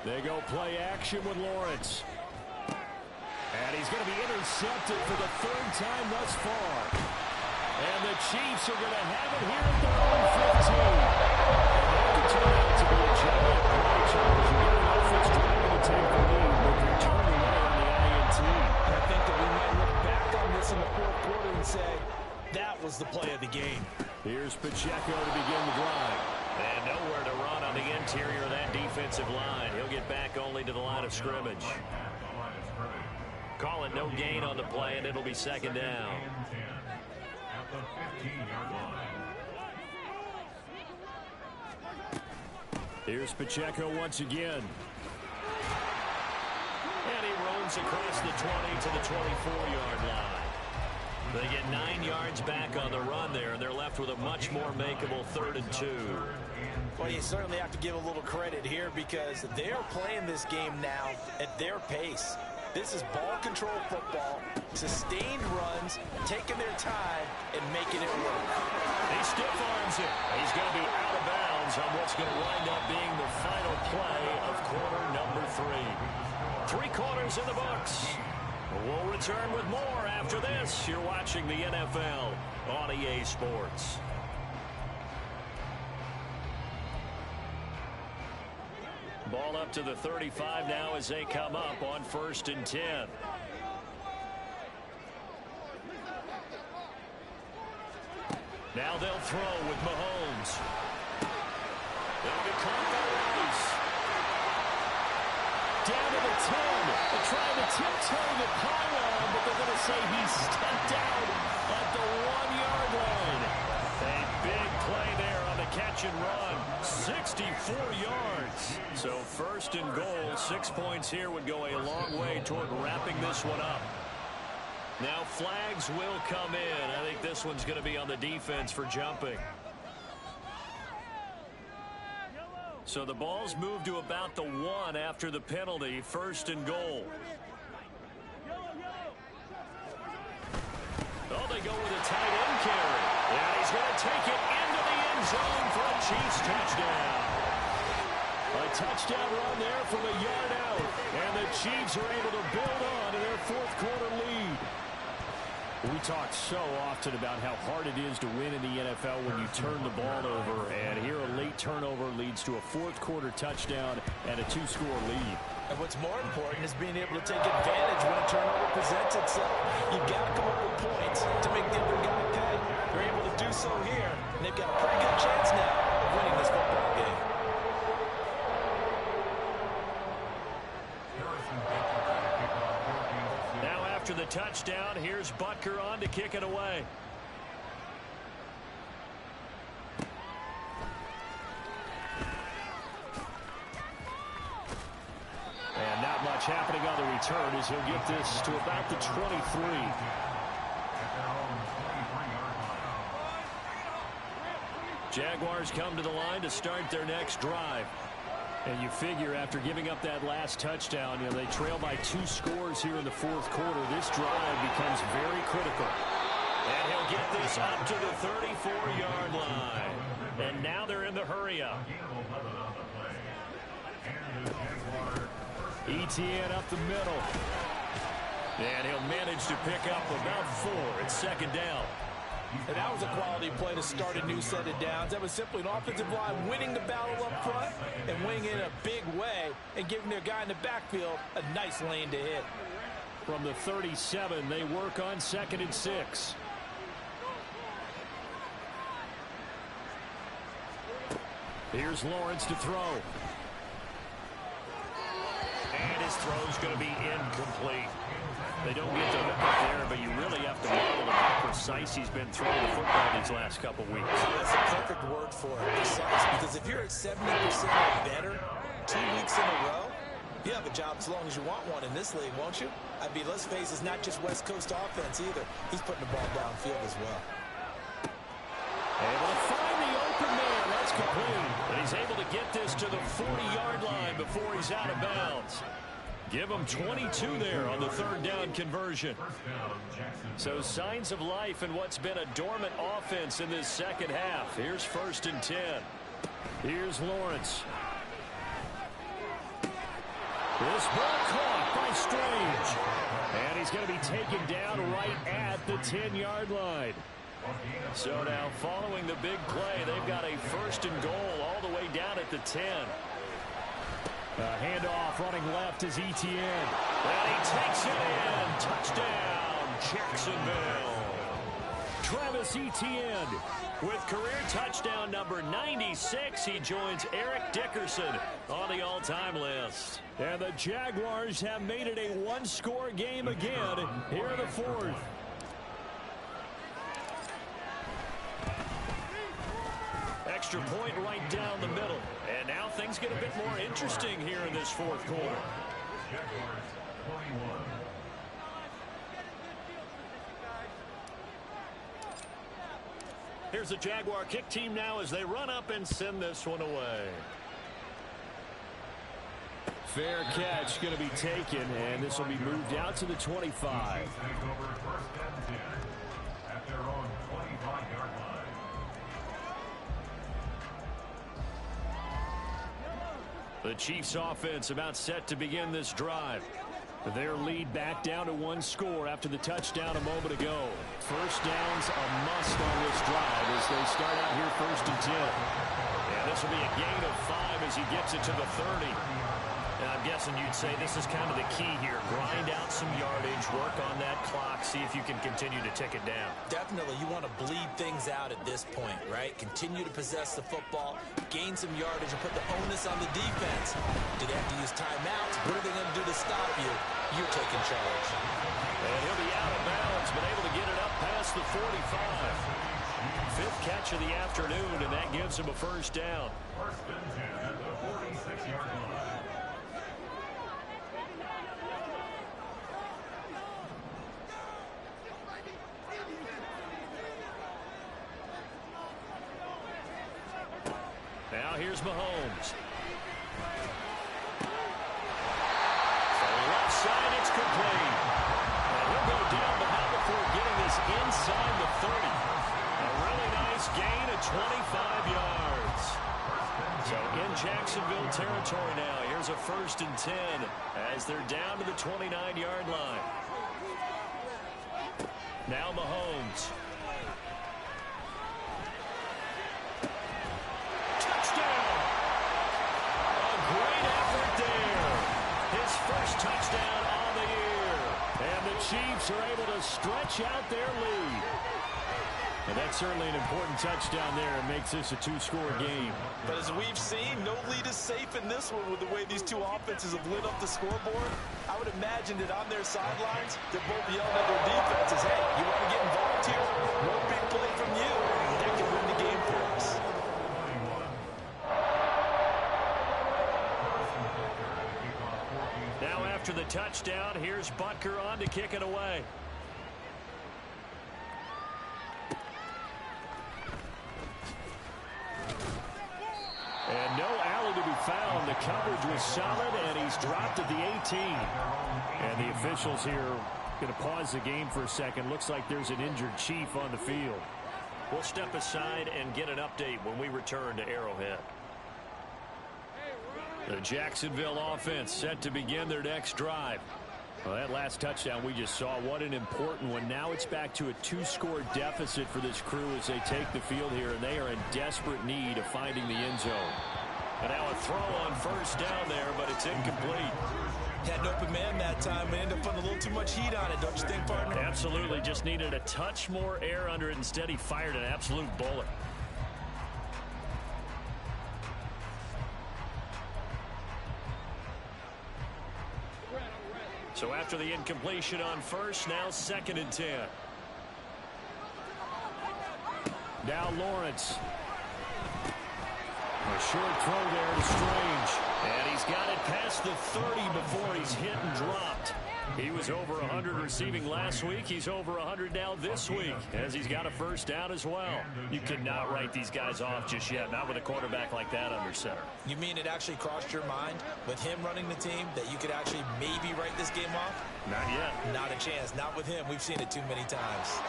A: They go play action with Lawrence. And he's going to be intercepted for the 3rd time thus far. And the Chiefs are going to have it here at their own 15. That could turn out to be a giant play, Charles. You get an offense trying to take the lead, but they're turning away on the INT.
E: I think that we might look back on this in the 4th quarter and say, that was the play of the game.
A: Here's Pacheco to begin the drive.
B: And nowhere to run on the interior of that defensive line. He'll get back only to the line of scrimmage. Call it no gain on the play, and it'll be 2nd down.
F: At the 15-yard line.
A: Here's Pacheco once again.
B: And he roams across the 20 to the 24-yard line. They get 9 yards back on the run there, and they're left with a much more makeable 3rd and 2.
E: Well, you certainly have to give a little credit here because they're playing this game now at their pace. This is ball control football, sustained runs, taking their time, and making it work.
B: He stiff arms it. He's going to be out of bounds on what's going to wind up being the final play of quarter number 3. 3 quarters in the books. We'll return with more after this. You're watching the NFL on EA Sports. Ball up to the 35 now as they come up on 1st and 10. Now they'll throw with Mahomes. They'll be caught by Rice. Down to the 10. They're trying to tiptoe the pylon, but they're going to say he stepped out at the 1-yard line. A big play there on the catch and run. 64 yards. So 1st and goal, 6 points here would go a long way toward wrapping this one up. Now flags will come in. I think this one's going to be on the defense for jumping. So the ball's moved to about the 1 after the penalty. 1st and goal. Oh, they go with a tight end carry. And he's going to take it into the end zone for a Chiefs touchdown. A touchdown run there from a yard out. And the Chiefs are able to build on to their 4th quarter lead.
A: We talk so often about how hard it is to win in the NFL when you turn the ball over. And here a late turnover leads to a 4th quarter touchdown and a 2-score lead.
E: And what's more important is being able to take advantage when a turnover presents itself. You've got to come up with points to make the other guy pay. They're able to do so here, and they've got a pretty good chance now of winning this football game.
B: Now after the touchdown, here's Butker on to kick it away.
A: And not much happening on the return as he'll get this to about the 23.
B: Jaguars come to the line to start their next drive.
A: And you figure after giving up that last touchdown, they trail by 2 scores here in the 4th quarter. This drive becomes very critical.
B: And he'll get this up to the 34-yard line. And now they're in the hurry-up.
A: ETN up the middle.
B: And he'll manage to pick up about 4. It's 2nd down.
E: And that was a quality play to start a new set of downs. That was simply an offensive line winning the battle up front and winning in a big way and giving their guy in the backfield a nice lane to hit.
A: From the 37, they work on 2nd and 6. Here's Lawrence to throw.
B: And his throw's going to be incomplete. They don't get the hook up there, but you really have to marvel at how precise he's been throwing the football these last couple weeks.
C: That's a perfect word for it, precise, because if you're at 70% or better 2 weeks in a row, you have a job as long as you want one in this league, won't you? I mean, let's face it, it's not just West Coast offense either. He's putting the ball downfield as well.
A: Able to find the open man. That's complete.
B: But he's able to get this to the 40-yard line before he's out of bounds. Give him 22 there on the 3rd down conversion.
A: So signs of life in what's been a dormant offense in this second half. Here's 1st and 10. Here's Lawrence. This ball caught by Strange. And he's going to be taken down right at the 10-yard line. So now following the big play, they've got a 1st and goal all the way down at the 10. Handoff running left is Etienne.
B: And he takes it in. Touchdown, Jacksonville.
A: Travis Etienne
B: With career touchdown number 96, he joins Eric Dickerson on the all-time list.
A: And the Jaguars have made it a one-score game again here in the 4th.
B: Extra point right down the middle. And now things get a bit more interesting here in this 4th quarter.
F: Jaguars 21.
B: Here's the Jaguar kick team now as they run up and send this one away.
A: Fair catch going to be taken, and this will be moved out to the 25.
F: Take over 1st and 10 at their own 25-yard line.
A: The Chiefs offense about set to begin this drive. Their lead back down to 1 score after the touchdown a moment ago. First down's a must on this drive as they start out here 1st and 10.
B: And this will be a gain of 5 as he gets it to the 30. And I'm guessing you'd say this is kind of the key here. Grind out some yardage, work on that clock, see if you can continue to tick it down.
C: Definitely, you want to bleed things out at this point, right? Continue to possess the football, gain some yardage, and put the onus on the defense. Do they have to use timeouts? What are they going to do to stop you? You're taking charge.
B: And he'll be out of bounds, but able to get it up past the 45. 5th catch of the afternoon, and that gives him a first down.
F: 1st and 10 at the 46-yard line.
B: Now here's Mahomes. Left side, it's complete. And he'll go down, but not before getting this inside the 30. A really nice gain of 25 yards. So in Jacksonville territory now. Here's a 1st and 10 as they're down to the 29-yard line. Now Mahomes. Touchdown on the year.
A: And the Chiefs are able to stretch out their lead. And that's certainly an important touchdown there. It makes this a 2-score game.
E: But as we've seen, no lead is safe in this one with the way these two offenses have lit up the scoreboard. I would imagine that on their sidelines, they're both yelling at their defenses, hey, you want to get involved here? One big play from you. That can win the game for us.
B: Now after the touchdown, here's Butker on to kick it away.
A: And no alley to be found. The coverage was solid, and he's dropped at the 18. And the officials here going to pause the game for a second. Looks like there's an injured Chief on the field.
B: We'll step aside and get an update when we return to Arrowhead.
A: The Jacksonville offense set to begin their next drive. Well, that last touchdown we just saw, what an important one. Now it's back to a 2-score deficit for this crew as they take the field here, and they are in desperate need of finding the end zone.
B: And now a throw on 1st down there, but it's incomplete.
C: Had an open man that time and ended up putting a little too much heat on it, don't you think, partner?
A: Absolutely. Just needed a touch more air under it. Instead, he fired an absolute bullet. So after the incompletion on first, now 2nd and 10. Now Lawrence. A short throw there to Strange. And he's got it past the 30 before he's hit and dropped. He was over 100 receiving last week. He's over 100 now this week, as he's got a first down as well. You cannot write these guys off just yet, not with a quarterback like that under center.
C: You mean it actually crossed your mind with him running the team that you could actually maybe write this game off?
A: Not yet.
C: Not a chance. Not with him. We've seen it too many times.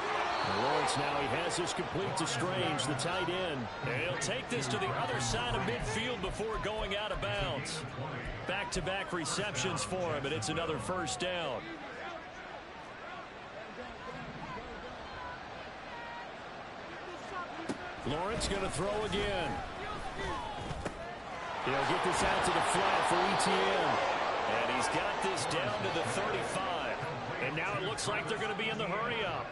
A: And Lawrence now, he has this complete to Strange, the tight end. And he'll take this to the other side of midfield before going out of bounds. Back-to-back receptions for him, and it's another first down. Lawrence going to throw again. He'll get this out to the flat for Etienne. And he's got this down to the 35. And now it looks like they're going to be in the hurry-up.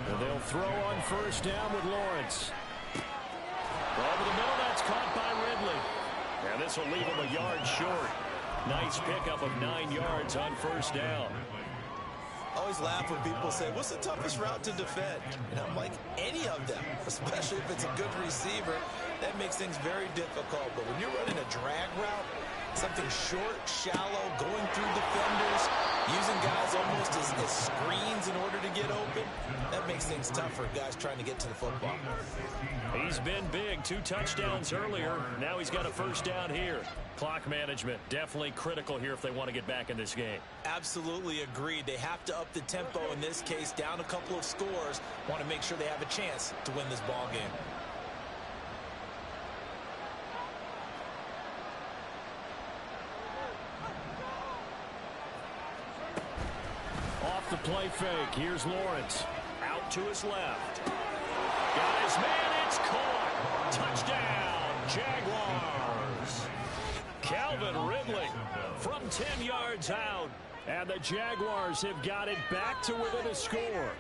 A: And they'll throw on first down with Lawrence. Over the middle, that's caught by Ridley. And this will leave him a yard short. Nice pickup of 9 yards on first down.
C: I always laugh when people say, what's the toughest route to defend? And I'm like, any of them, especially if it's a good receiver. That makes things very difficult. But when you're running a drag route, something short, shallow, going through defenders, using guys almost as screens in order to get open, that makes things tough for guys trying to get to the football.
A: He's been big. 2 touchdowns earlier. Now he's got a first down here. Clock management definitely critical here if they want to get back in this game.
C: Absolutely agreed. They have to up the tempo in this case, down a couple of scores. Want to make sure they have a chance to win this ball game.
A: Off the play fake. Here's Lawrence. Out to his left. Got his man. It's caught. Touchdown, Jaguars. Calvin Ridley from 10 yards out. And the Jaguars have got it back to within a score.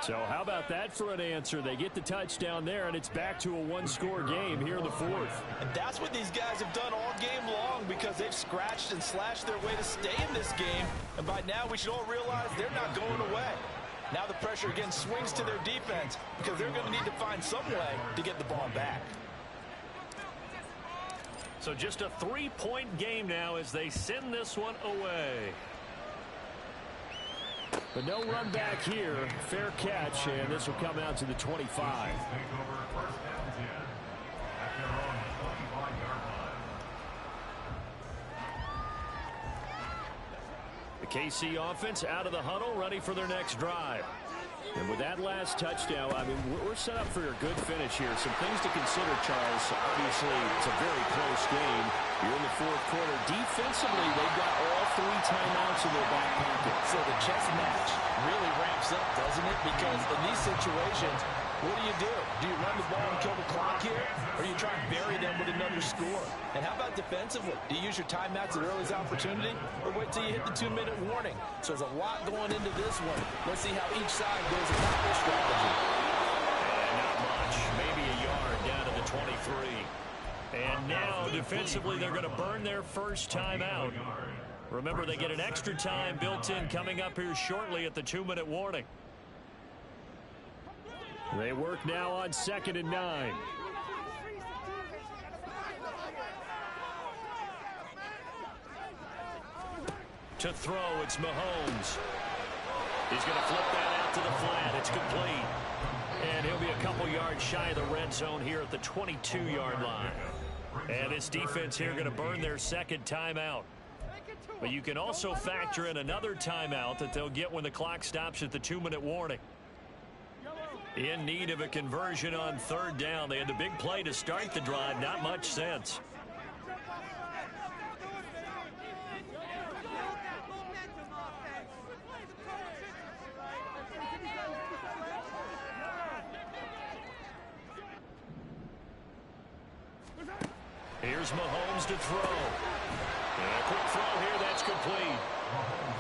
A: So how about that for an answer? They get the touchdown there, and it's back to a 1-score game here in the 4th.
C: And that's what these guys have done all game long, because they've scratched and slashed their way to stay in this game. And by now, we should all realize they're not going away. Now the pressure again swings to their defense, because they're going to need to find some way to get the ball back.
A: So just a 3-point game now as they send this one away. But no run back here. Fair catch, and this will come out to the 25. The KC offense out of the huddle, ready for their next drive. And with that last touchdown, I mean, we're set up for a good finish here. Some things to consider, Charles. Obviously, it's a very close game. You're in the 4th quarter. Defensively, they've got all 3 timeouts in their back pocket.
C: So the chess match really ramps up, doesn't it? Because in these situations, what do? Do you run the ball and kill the clock here? Or do you try and bury them with another score? And how about defensively? Do you use your timeouts at earliest opportunity? Or wait till you hit the 2-minute warning? So there's a lot going into this one. Let's see how each side goes about their strategy.
A: And not much. Maybe a yard down to the 23. And now, defensively, they're going to burn their first timeout. Remember, they get an extra time built in coming up here shortly at the 2-minute warning. They work now on 2nd and 9. To throw, it's Mahomes. He's going to flip that out to the flat. It's complete. And he'll be a couple yards shy of the red zone here at the 22-yard line. And this defense here going to burn their 2nd timeout. But you can also factor in another timeout that they'll get when the clock stops at the 2-minute warning. In need of a conversion on 3rd down. They had the big play to start the drive. Not much sense. Here Here's Mahomes to throw. And a quick throw here, that's complete.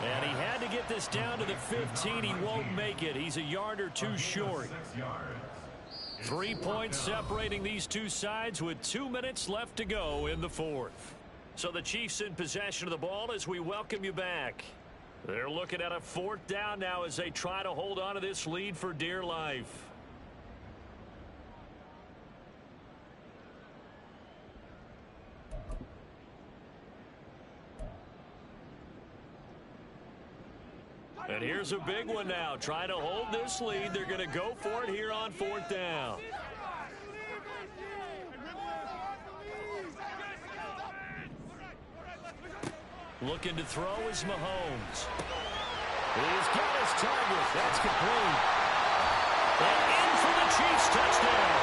A: And he had to get this down to the 15. He won't make it. He's a yard or two short. 3 points separating these two sides with 2 minutes left to go in the fourth. So the Chiefs in possession of the ball as we welcome you back. They're looking at a 4th down now as they try to hold on to this lead for dear life. And here's a big one now. Trying to hold this lead. They're going to go for it here on 4th down. Looking to throw is Mahomes. He's got his target. That's complete. And in for the Chiefs touchdown.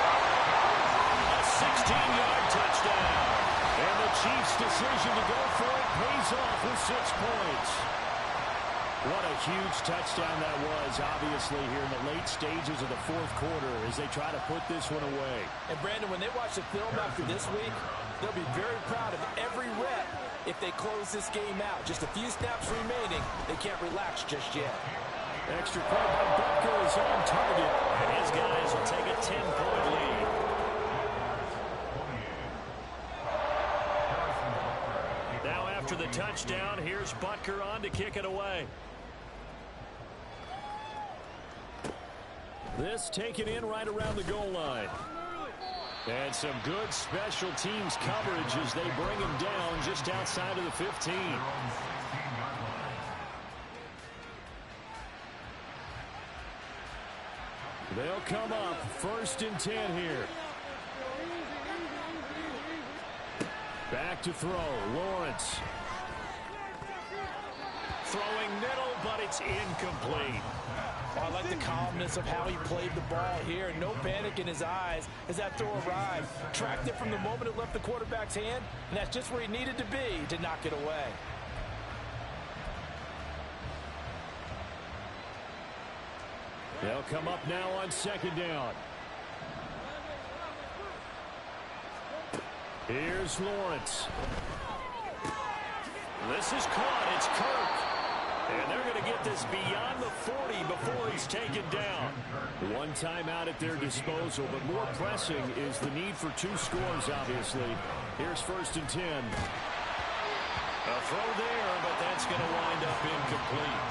A: A 16-yard touchdown. And the Chiefs' decision to go for it pays off with 6 points. What a huge touchdown that was, obviously, here in the late stages of the fourth quarter as they try to put this one away.
C: And, Brandon, when they watch the film after this week, they'll be very proud of every rep if they close this game out. Just a few snaps remaining. They can't relax just yet.
A: Extra point by Butker is on target. And his guys will take a 10-point lead. Now after the touchdown, here's Butker on to kick it away. This taken in right around the goal line. And some good special teams coverage as they bring him down just outside of the 15. They'll come up 1st and 10 here. Back to throw. Lawrence. Throwing middle, but it's incomplete.
C: I like the calmness of how he played the ball here. No panic in his eyes as that throw arrived. Tracked it from the moment it left the quarterback's hand, and that's just where he needed to be to knock it away.
A: They'll come up now on 2nd down. Here's Lawrence. This is caught. It's Kirk. And they're going to get this beyond the 40 before he's taken down. One timeout at their disposal, but more pressing is the need for 2 scores, obviously. Here's 1st and 10. A throw there, but that's going to wind up incomplete.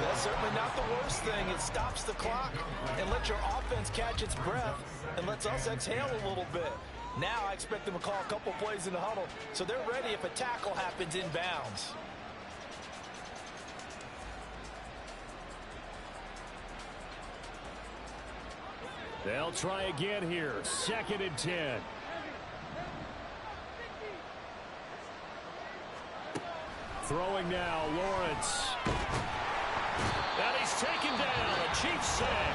C: That's certainly not the worst thing. It stops the clock and lets your offense catch its breath and lets us exhale a little bit. Now I expect them to call a couple plays in the huddle so they're ready if a tackle happens inbounds.
A: They'll try again here. 2nd and 10. Throwing now, Lawrence. And he's taken down. A Chiefs sack.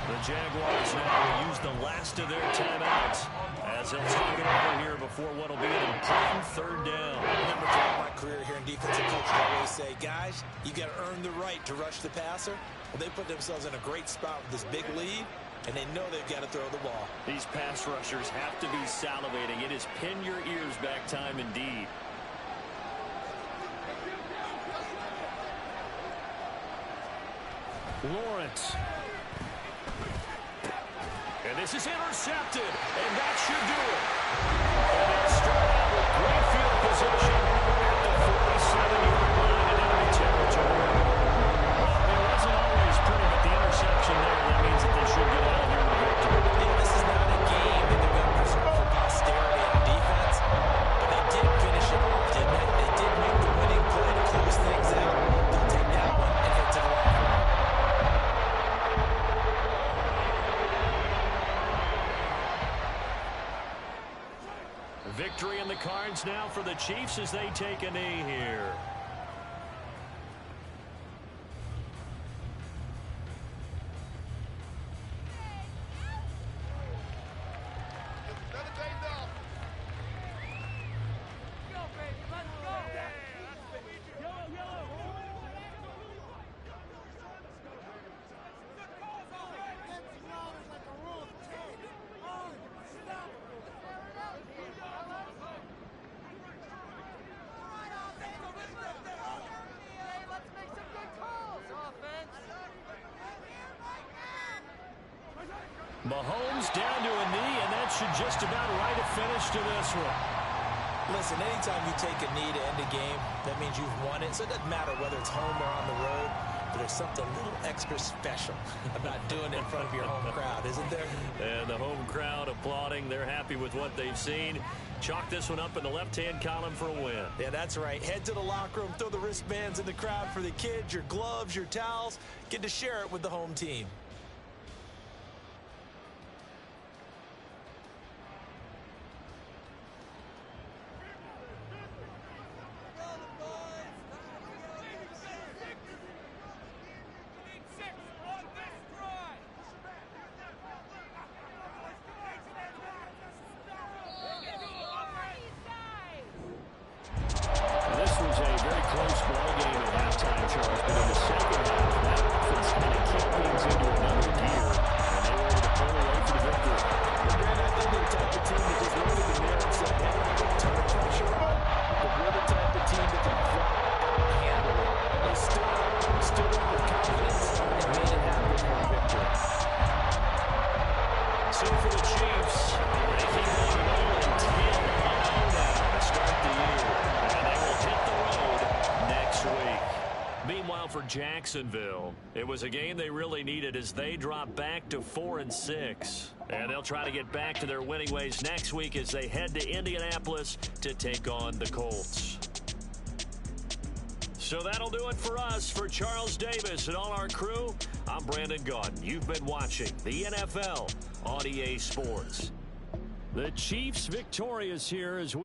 A: The Jaguars now will use the last of their timeouts as they'll talk it over here before what will be an important 3rd down.
E: I remember throughout my career here in defensive coaching, I always say, guys, you got to earn the right to rush the passer. Well, they put themselves in a great spot with this big lead, and they know they've got to throw the ball.
A: These pass rushers have to be salivating. It is pin your ears back time indeed. Lawrence. And this is intercepted, and that should do it. And they'll start out with great field position at the 47-yard line in enemy territory. Well, it wasn't always pretty, but the interception there, that means that they should get out of here with a victory.
E: You know, this is not a game that they're going to preserve for posterity on defense, but they did finish it off, didn't they? They did make the winning play to close things out. They'll take that one and head to the locker room.
A: Victory in the cards now for the Chiefs as they take a knee here. Mahomes down to a knee, and that should just about write a finish to this one.
C: Listen, anytime you take a knee to end a game, that means you've won it. So it doesn't matter whether it's home or on the road, but there's something a little extra special about doing it in front of your home crowd, isn't there?
A: And the home crowd applauding. They're happy with what they've seen. Chalk this one up in the left-hand column for a win.
C: Yeah, that's right. Head to the locker room, throw the wristbands in the crowd for the kids, your gloves, your towels. Get to share it with the home team.
A: For Jacksonville, it was a game they really needed as they drop back to 4-6. And they'll try to get back to their winning ways next week as they head to Indianapolis to take on the Colts. So that'll do it for us. For Charles Davis and all our crew, I'm Brandon Gaudin. You've been watching the NFL on EA Sports. The Chiefs victorious here as we